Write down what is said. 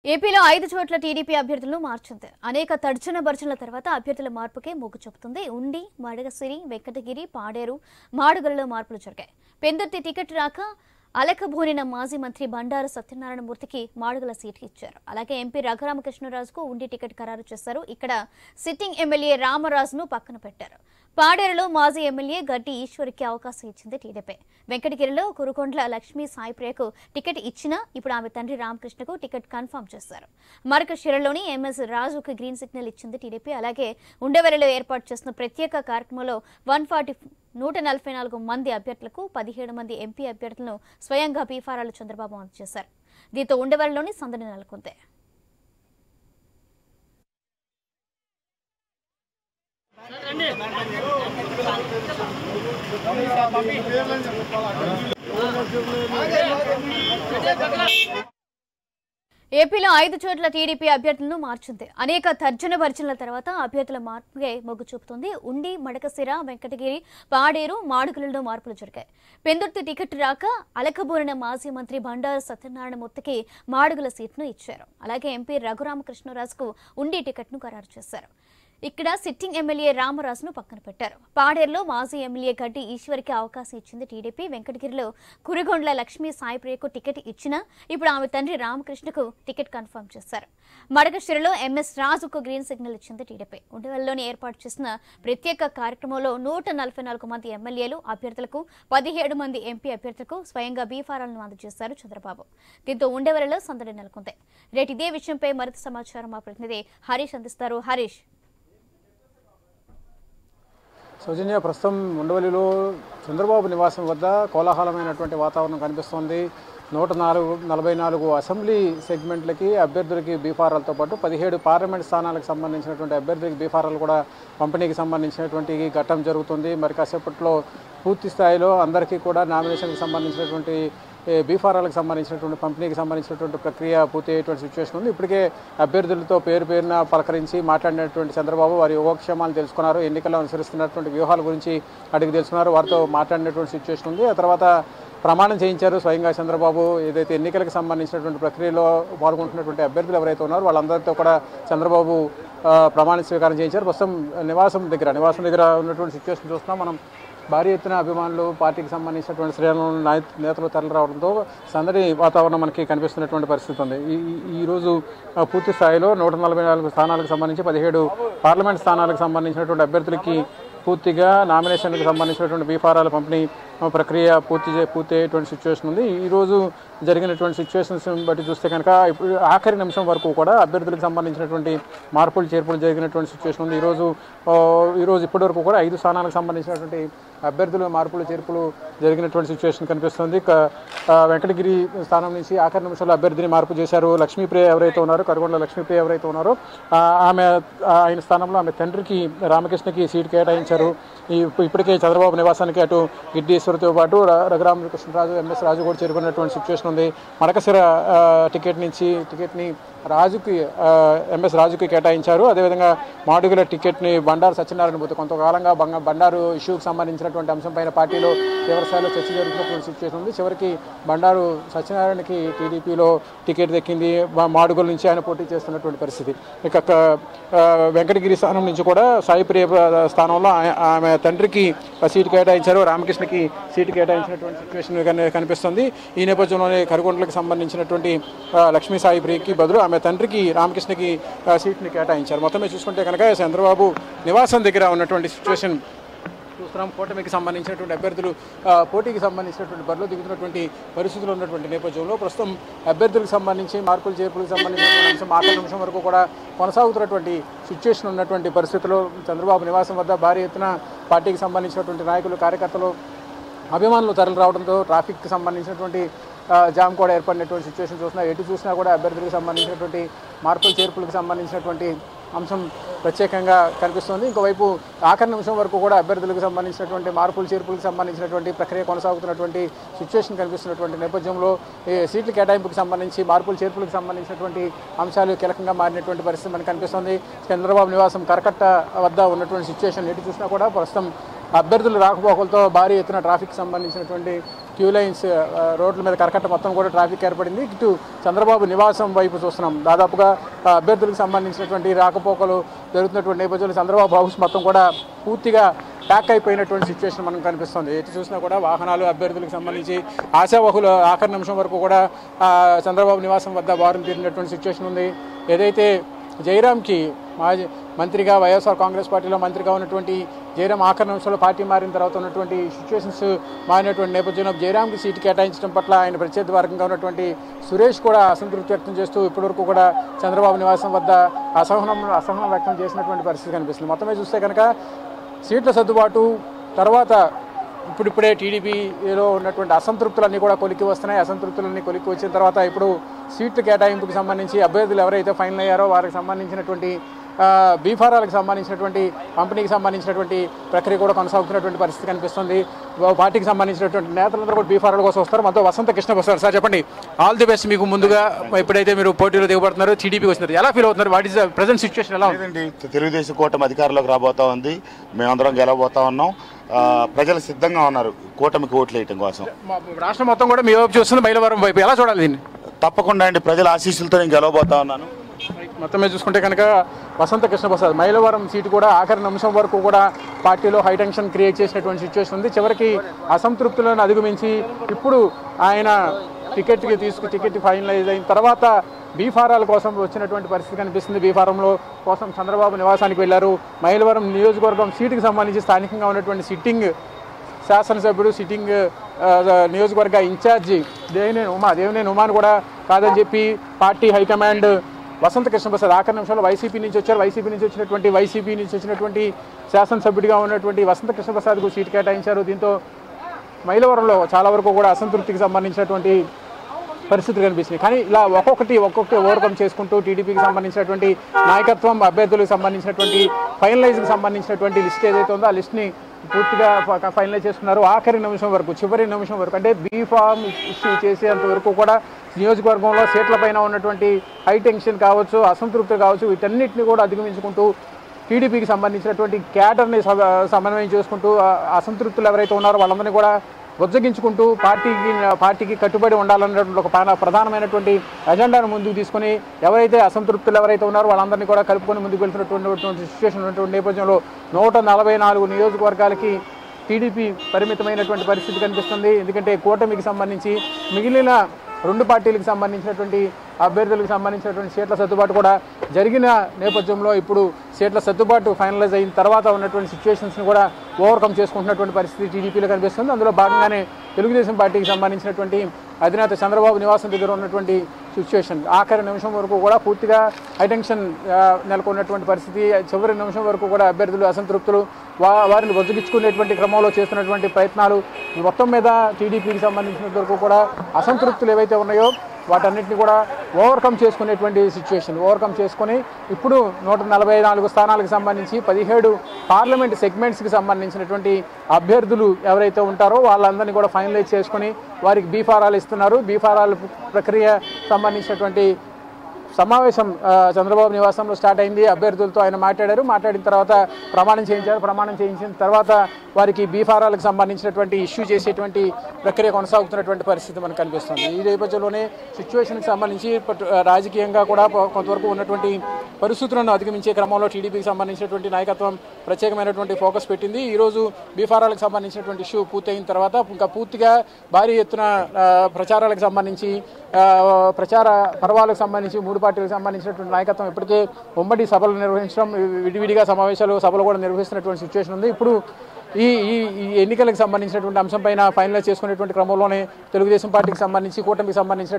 ఏపీలో 5 చోట్ల టీడీపీ అభ్యర్థులను మార్చింది. అనేక తర్జన భర్జనల తర్వాత అభ్యర్థుల మార్పుకే మొగ్గు చూపుతుంది. ఉండి, మడగసిరి, వెంకటగిరి, పాడేరు, మాడుగులలో మార్పులు జరిగాయి. పెందుర్తి టికెట్ రాక అలకబోనిన మాజీ మంత్రి బండారు సత్యనారాయణ మూర్తికి మాడుగుల సీటు ఇచ్చారు. అలాగే ఎంపీ రఘురామకృష్ణరాజుకు ఉండి టికెట్ ఖరారు చేశారు. ఇక్కడ సిట్టింగ్ ఎమ్మెల్యే రామరాజును పక్కన పెట్టారు. పాడేరులో మాజీ ఎమ్మెల్యే గడ్డి ఈశ్వర్కి అవకాశం ఇచ్చింది టీడీపీ. వెంకటగిరిలో కురుకొండ్ల లక్ష్మీ సాయిప్రియకు టికెట్ ఇచ్చినా ఇప్పుడు ఆమె తండ్రి రామకృష్ణకు టికెట్ కన్ఫర్మ్ చేశారు. మరకశిరలోని ఎంఎస్ రాజుకు గ్రీన్ సిగ్నల్ ఇచ్చింది టీడీపీ. అలాగే ఉండవెల్లిలో ఏర్పాటు చేసిన ప్రత్యేక కార్యక్రమంలో 144 మంది అభ్యర్థులకు 17 మంది ఎంపీ అభ్యర్థులను స్వయంగా బీఫారాలు చంద్రబాబు అందజేశారు. దీంతో ఉండవెల్లిలోని సందడి నెలకొంది. ఏపీలో 5 చోట్ల టీడీపీ అభ్యర్థులను మార్చింది. అనేక తర్జన భర్జనల తర్వాత అభ్యర్థుల మార్పుకే మొగ్గు చూపుతుంది. ఉండి, మడకసిర, వెంకటగిరి, పాడేరు, మాడుగులలో మార్పులు జరిగాయి. పెందుర్తి టికెట్ రాక అలకబోరిన మాజీ మంత్రి బండారు సత్యనారాయణ మూర్తికి మాడుగుల సీట్ను ఇచ్చారు. అలాగే ఎంపీ రఘురామకృష్ణరాజుకు ఉండి టికెట్ను ఖరారు చేశారు. ఇక్కడ సిట్టింగ్ ఎమ్మెల్యే రామరాజును పక్కన పెట్టారు. పాడేరులో మాజీ ఎమ్మెల్యే గడ్డి ఈశ్వర్కి అవకాశం ఇచ్చింది టీడీపీ. వెంకటగిరిలో కురుగొండ్ల లక్ష్మీ సాయిప్రియకు టికెట్ ఇచ్చినా ఇప్పుడు ఆమె తండ్రి రామకృష్ణకు టికెట్ కన్ఫర్మ్ చేశారు. మడకశిరలో ఎంఎస్ రాజుకు గ్రీన్ సిగ్నల్ ఇచ్చింది టీడీపీ. ఉండవెల్లిలోని ఏర్పాటు చేసిన ప్రత్యేక కార్యక్రమంలో 144 మంది ఎమ్మెల్యేలు అభ్యర్థులకు 17 మంది ఎంపీ అభ్యర్థులకు స్వయంగా బీఫారాలను అందజేశారు చంద్రబాబు. దీంతో ఉండవెల్లిలో సందడి నెలకొంది. రేటు ఇదే విషయంపై మరింత సమాచారం మా ప్రతినిధి హరీష్ అందిస్తారు. హరీష్, సౌజన్య, ప్రస్తుతం ఉండవల్లిలో చంద్రబాబు నివాసం వద్ద కోలాహలమైనటువంటి వాతావరణం కనిపిస్తోంది. 144 అసెంబ్లీ సెగ్మెంట్లకి అభ్యర్థులకి బీఫారాలతో పాటు 17 పార్లమెంట్ స్థానాలకు సంబంధించినటువంటి అభ్యర్థులకి బీఫారాలు కూడా పంపిణీకి సంబంధించినటువంటి ఘట్టం జరుగుతుంది. మరి కాసేపట్లో పూర్తి స్థాయిలో అందరికీ కూడా నామినేషన్కి సంబంధించినటువంటి బీఫారాలకు సంబంధించినటువంటి పంపిణీకి సంబంధించినటువంటి ప్రక్రియ పూర్తి అయ్యేటువంటి సిచ్యువేషన్ ఉంది. ఇప్పటికే అభ్యర్థులతో పేరున పలకరించి మాట్లాడినటువంటి చంద్రబాబు వారి యోగక్షేమాలు తెలుసుకున్నారు. ఎన్నికల్లో అనుసరిస్తున్నటువంటి వ్యూహాల గురించి అడిగి తెలుసుకున్నారు. వారితో మాట్లాడినటువంటి సిచ్యువేషన్ ఉంది. ఆ తర్వాత ప్రమాణం చేయించారు స్వయంగా చంద్రబాబు. ఏదైతే ఎన్నికలకు సంబంధించినటువంటి ప్రక్రియలో పాల్గొంటున్నటువంటి అభ్యర్థులు ఎవరైతే ఉన్నారో వాళ్ళందరితో కూడా చంద్రబాబు ప్రమాణ స్వీకారం చేయించారు. ప్రస్తుతం నివాసం దగ్గర ఉన్నటువంటి సిచ్యువేషన్ చూస్తున్నాం మనం. భారీ ఎత్తున అభిమానులు, పార్టీకి సంబంధించినటువంటి శ్రేణులు, నేతలు తరలి రావడంతో సందడి వాతావరణం మనకి కనిపిస్తున్నటువంటి పరిస్థితి ఉంది. ఈరోజు పూర్తి స్థాయిలో 144 స్థానాలకు సంబంధించి 17 పార్లమెంట్ స్థానాలకు సంబంధించినటువంటి అభ్యర్థులకి పూర్తిగా నామినేషన్లకు సంబంధించినటువంటి బీఫారాల పంపిణీ ప్రక్రియ పూర్తి అయ్యేటువంటి సిచ్యువేషన్ ఉంది. ఈరోజు జరిగినటువంటి సిచ్యువేషన్స్ బట్టి చూస్తే కనుక ఇప్పుడు ఆఖరి నిమిషం వరకు కూడా అభ్యర్థులకు సంబంధించినటువంటి మార్పులు చేర్పులు జరిగినటువంటి సిచ్యువేషన్ ఉంది. ఈరోజు ఇప్పటివరకు కూడా 5 స్థానాలకు సంబంధించినటువంటి అభ్యర్థులు మార్పులు చేర్పులు జరిగినటువంటి సిచ్యువేషన్ కనిపిస్తుంది. వెంకటగిరి స్థానం నుంచి ఆఖరి నిమిషంలో అభ్యర్థిని మార్పు చేశారు. లక్ష్మీప్రియ ఎవరైతే ఉన్నారో, కరుగొండ్ల లక్ష్మీప్రియ ఎవరైతే ఉన్నారో ఆయన స్థానంలో ఆమె తండ్రికి రామకృష్ణకి సీటు కేటాయించారు. ఇప్పటికే చంద్రబాబు నివాసానికి అటు గిడ్డీశ్వరితో పాటు రఘురామకృష్ణరాజు, ఎంఎస్ రాజు కూడా చేరుకున్నటువంటి సిచ్యువేషన్ ఉంది. మడకశిర టికెట్ని ఎంఎస్ రాజుకి కేటాయించారు. అదేవిధంగా మాడుగుల టికెట్ని బండారు సత్యనారాయణ మూర్తి కొంతకాలంగా బండారు ఇష్యూకి సంబంధించినటువంటి అంశంపైన పార్టీలో తీవ్రస్థాయిలో చర్చ జరుగుతున్నటువంటి సిచ్యువేషన్ ఉంది. చివరికి బండారు సత్యనారాయణకి టీడీపీలో టికెట్ దక్కింది. మాడుగుల నుంచి ఆయన పోటీ చేస్తున్నటువంటి పరిస్థితి. ఇక వెంకటగిరి స్థానం నుంచి కూడా సాయిప్రియ స్థానంలో ఆమె తండ్రికి సీటు కేటాయించారు. రామకృష్ణకి సీటు కేటాయించినటువంటి సిచ్యువేషన్ కనిపిస్తుంది. ఈ నేపథ్యంలోనే కరుగొండలకు సంబంధించినటువంటి లక్ష్మీ సాయిప్రియకి బదులు ఆమె తండ్రికి రామకృష్ణకి సీట్ని కేటాయించారు. మొత్తమే చూసుకుంటే కనుక చంద్రబాబు నివాసం దగ్గర ఉన్నటువంటి సిచ్యువేషన్ చూస్తున్నాం. కూటమికి సంబంధించినటువంటి అభ్యర్థులు పోటీకి సంబంధించినటువంటి బరిలో దిగుతున్నటువంటి పరిస్థితులు ఉన్నటువంటి నేపథ్యంలో ప్రస్తుతం అభ్యర్థులకు సంబంధించి మార్పులు చేర్పులకు సంబంధించినటువంటి అంశం ఆఖరి నిమిషం వరకు కూడా కొనసాగుతున్నటువంటి సిచ్యువేషన్ ఉన్నటువంటి పరిస్థితుల్లో చంద్రబాబు నివాసం వద్ద భారీ ఎత్తున పార్టీకి సంబంధించినటువంటి నాయకులు, కార్యకర్తలు, అభిమానులు తరలి రావడంతో ట్రాఫిక్కి సంబంధించినటువంటి జామ్ కూడా ఏర్పడినటువంటి సిచ్యువేషన్ చూసినా, ఎటు చూసినా కూడా అభ్యర్థులకు సంబంధించినటువంటి మార్పులు చేర్పులకు సంబంధించినటువంటి అంశం ప్రత్యేకంగా కనిపిస్తుంది. ఇంకోవైపు ఆఖరి నిమిషం వరకు కూడా అభ్యర్థులకు సంబంధించినటువంటి మార్పులు చేర్పులకు సంబంధించినటువంటి ప్రక్రియ కొనసాగుతున్నటువంటి సిచ్యువేషన్ కనిపిస్తున్నటువంటి నేపథ్యంలో సీట్ల కేటాయింపుకి సంబంధించి మార్పులు చేర్పులకు సంబంధించినటువంటి అంశాలు కీలకంగా మారినటువంటి పరిస్థితి మనకు కనిపిస్తుంది. చంద్రబాబు నివాసం కరకట్ట వద్ద ఉన్నటువంటి సిచ్యువేషన్ ఎటు చూసినా కూడా ప్రస్తుతం అభ్యర్థులు రాకపోకలతో భారీ ఎత్తున ట్రాఫిక్ సంబంధించినటువంటి క్యూ లైన్స్, రోడ్ల మీద కరకట్ట మొత్తం కూడా ట్రాఫిక్ ఏర్పడింది. ఇటు చంద్రబాబు నివాసం వైపు చూస్తున్నాం. దాదాపుగా అభ్యర్థులకు సంబంధించినటువంటి రాకపోకలు జరుగుతున్నటువంటి నేపథ్యంలో చంద్రబాబు హౌస్ మొత్తం కూడా పూర్తిగా ప్యాక్ అయిపోయినటువంటి సిచ్యువేషన్ మనకు కనిపిస్తుంది. ఎటు చూసినా కూడా వాహనాలు అభ్యర్థులకు సంబంధించి ఆశావహులు ఆఖరి నిమిషం వరకు కూడా చంద్రబాబు నివాసం వద్ద బారులు తీరినటువంటి సిచ్యువేషన్ ఉంది. ఏదైతే జయరాంకి మాజీ మంత్రిగా వైఎస్ఆర్ కాంగ్రెస్ పార్టీలో మంత్రిగా ఉన్నటువంటి జయరాం ఆఖరి నిమిషంలో పార్టీ మారిన తర్వాత ఉన్నటువంటి సిచ్యువేషన్స్ మారినటువంటి నేపథ్యంలో జయరాంకి సీటు కేటాయించడం పట్ల ఆయన ప్రత్యర్థి వర్గంగా ఉన్నటువంటి సురేష్ కూడా అసంతృప్తి వ్యక్తం చేస్తూ ఇప్పటివరకు కూడా చంద్రబాబు నివాసం వద్ద అసహనం వ్యక్తం చేసినటువంటి పరిస్థితి కనిపిస్తుంది. మొత్తమే చూస్తే కనుక సీట్ల సర్దుబాటు తర్వాత ఇప్పుడిప్పుడే టీడీపీలో ఉన్నటువంటి అసంతృప్తులన్నీ కూడా కొలికి వస్తున్నాయి. అసంతృప్తులన్నీ కొలికి వచ్చిన తర్వాత ఇప్పుడు సీట్ల కేటాయింపుకి సంబంధించి అభ్యర్థులు ఎవరైతే ఫైనల్ అయ్యారో వారికి సంబంధించినటువంటి బీఫారాలకు సంబంధించినటువంటి పంపిణీకి సంబంధించినటువంటి ప్రక్రియ కూడా కొనసాగుతున్నటువంటి పరిస్థితి కనిపిస్తుంది. పార్టీకి సంబంధించినటువంటి నేతలందరూ కూడా బీఫారాల కోసం వస్తారు. మనతో వసంత కృష్ణ వస్తారు. సార్ చెప్పండి, ఆల్ ది బెస్ట్. మీకు ముందుగా ఎప్పుడైతే మీరు పోటీలో దిగబడుతున్నారో టీడీపీకి వస్తున్నారు, ఎలా ఫీల్ అవుతున్నారు? What is the present situation ఎలా ఉంది? తెలుగుదేశం కూటమి అధికారంలోకి రాబోతా ఉంది. మేమందరం గెలవబోతా ఉన్నాం. ప్రజలు సిద్ధంగా ఉన్నారు కూటమికి ఓట్లు వేయడం కోసం. రాష్ట్రం మొత్తం కూడా మీ వైపు చూస్తుంది, మైలవరం వైపు. ఎలా చూడాలి దీన్ని? తప్పకుండా అండి, ప్రజల ఆశీస్సులతో నేను గెలవబోతా ఉన్నాను. మొత్తం మీద చూసుకుంటే కనుక వసంత కృష్ణప్రసాద్ మైలవరం సీటు కూడా ఆఖరి నిమిషం వరకు కూడా పార్టీలో హైటెన్షన్ క్రియేట్ చేసినటువంటి సిచ్యువేషన్ ఉంది. చివరికి అసంతృప్తులను అధిగమించి ఇప్పుడు ఆయన టికెట్ ఫైనలైజ్ అయిన తర్వాత బీఫారాల కోసం వచ్చినటువంటి పరిస్థితి కనిపిస్తుంది. బీఫారంలో కోసం చంద్రబాబు నివాసానికి వెళ్లారు. మైలవరం నియోజకవర్గం సీటుకి సంబంధించి స్థానికంగా ఉన్నటువంటి సిట్టింగ్ శాసనసభ్యుడు, సిట్టింగ్ నియోజకవర్గ ఇన్ఛార్జి దేవినేని ఉమాను కూడా కాదని చెప్పి పార్టీ హైకమాండ్ వసంత కృష్ణప్రసాద్ ఆఖరి నిమిషంలో వైసీపీ నుంచి వచ్చినటువంటి శాసనసభ్యుడిగా ఉన్నటువంటి వసంత కృష్ణప్రసాద్కు సీటు కేటాయించారు. దీంతో మైలవరంలో చాలా వరకు కూడా అసంతృప్తికి సంబంధించినటువంటి పరిస్థితులు కనిపిస్తున్నాయి. కానీ ఇలా ఒక్కొక్కటి ఓవర్కమ్ చేసుకుంటూ టీడీపీకి సంబంధించినటువంటి నాయకత్వం, అభ్యర్థులకు సంబంధించినటువంటి ఫైనలైజ్కి సంబంధించినటువంటి లిస్ట్ ఏదైతే ఉందో ఆ లిస్ట్ని పూర్తిగా ఫైనలైజ్ చేసుకున్నారు. ఆఖరి నిమిషం వరకు, చివరి నిమిషం వరకు, అంటే బీఫామ్ ఇష్యూ చేసేంత వరకు కూడా నియోజకవర్గంలో సీట్లపైన ఉన్నటువంటి హై టెన్షన్ కావచ్చు, అసంతృప్తి కావచ్చు, వీటన్నిటిని కూడా అధిగమించుకుంటూ టీడీపీకి సంబంధించినటువంటి క్యాడర్ని సమన్వయం చేసుకుంటూ అసంతృప్తులు ఎవరైతే ఉన్నారో వాళ్ళందరినీ కూడా బుజ్జగించుకుంటూ పార్టీకి కట్టుబడి ఉండాలన్నటువంటి ఒక ప్రధానమైనటువంటి అజెండాను ముందుకు తీసుకొని ఎవరైతే అసంతృప్తులు ఎవరైతే ఉన్నారో వాళ్ళందరినీ కూడా కలుపుకొని ముందుకు వెళ్తున్నటువంటి సిచ్యువేషన్ ఉన్నటువంటి నేపథ్యంలో 144 నియోజకవర్గాలకి టీడీపీ పరిమితమైనటువంటి పరిస్థితి కనిపిస్తుంది. ఎందుకంటే కూటమికి సంబంధించి మిగిలిన 2 పార్టీలకు సంబంధించినటువంటి అభ్యర్థులకు సంబంధించినటువంటి సీట్ల సర్దుబాటు కూడా జరిగిన నేపథ్యంలో ఇప్పుడు సీట్ల సర్దుబాటు ఫైనలైజ్ అయిన తర్వాత ఉన్నటువంటి సిచ్యువేషన్స్ని కూడా ఓవర్కమ్ చేసుకుంటున్నటువంటి పరిస్థితి టీడీపీలో కనిపిస్తుంది. అందులో భాగంగానే తెలుగుదేశం పార్టీకి సంబంధించినటువంటి అధినేత చంద్రబాబు నివాసం దగ్గర ఉన్నటువంటి సిచ్యువేషన్ ఆఖరి నిమిషం వరకు కూడా పూర్తిగా హైటెన్షన్ నెలకొన్నటువంటి పరిస్థితి. చివరి నిమిషం వరకు కూడా అభ్యర్థులు అసంతృప్తులు వారిని వదిలించుకునేటువంటి క్రమంలో చేస్తున్నటువంటి ప్రయత్నాలు మొత్తం మీద టీడీపీకి సంబంధించినంత వరకు కూడా అసంతృప్తులు ఏవైతే ఉన్నాయో వాటన్నిటిని కూడా ఓవర్కమ్ చేసుకునేటువంటి సిచ్యువేషన్ ఓవర్కమ్ చేసుకొని ఇప్పుడు 144 స్థానాలకు సంబంధించి 17 పార్లమెంట్ సెగ్మెంట్స్కి సంబంధించినటువంటి అభ్యర్థులు ఎవరైతే ఉంటారో వాళ్ళందరినీ కూడా ఫైనలైజ్ చేసుకొని వారికి బీఫారాలు ఇస్తున్నారు. బీఫారాల ప్రక్రియ సంబంధించినటువంటి సమావేశం చంద్రబాబు నివాసంలో స్టార్ట్ అయింది. అభ్యర్థులతో ఆయన మాట్లాడిన తర్వాత ప్రమాణం చేయించిన తర్వాత వారికి బీఫారాలకు సంబంధించినటువంటి ఇష్యూ చేసేటువంటి ప్రక్రియ కొనసాగుతున్నటువంటి పరిస్థితి మనకు కనిపిస్తుంది. ఈ నేపథ్యంలోనే సిచ్యువేషన్కి సంబంధించి రాజకీయంగా కూడా కొంతవరకు ఉన్నటువంటి పరిస్థితులను అధిగమించే క్రమంలో టీడీపీకి సంబంధించినటువంటి నాయకత్వం ప్రత్యేకమైనటువంటి ఫోకస్ పెట్టింది. ఈరోజు బీఫారాలకు సంబంధించినటువంటి ఇష్యూ పూర్తయిన తర్వాత ఇంకా పూర్తిగా భారీ ఎత్తున ప్రచారాలకు సంబంధించి ప్రచార పర్వాలకు సంబంధించి 3 పార్టీలకు సంబంధించినటువంటి నాయకత్వం ఇప్పటికే ఉమ్మడి సభలు నిర్వహించడం, విడివిడిగా సభలు కూడా నిర్వహిస్తున్నటువంటి సిచ్యువేషన్ ఉంది. ఇప్పుడు ఈ ఎన్నికలకు సంబంధించినటువంటి అంశంపైన ఫైనలైజ్ చేసుకునేటువంటి క్రమంలోనే తెలుగుదేశం పార్టీకి సంబంధించి కూటమికి సంబంధించిన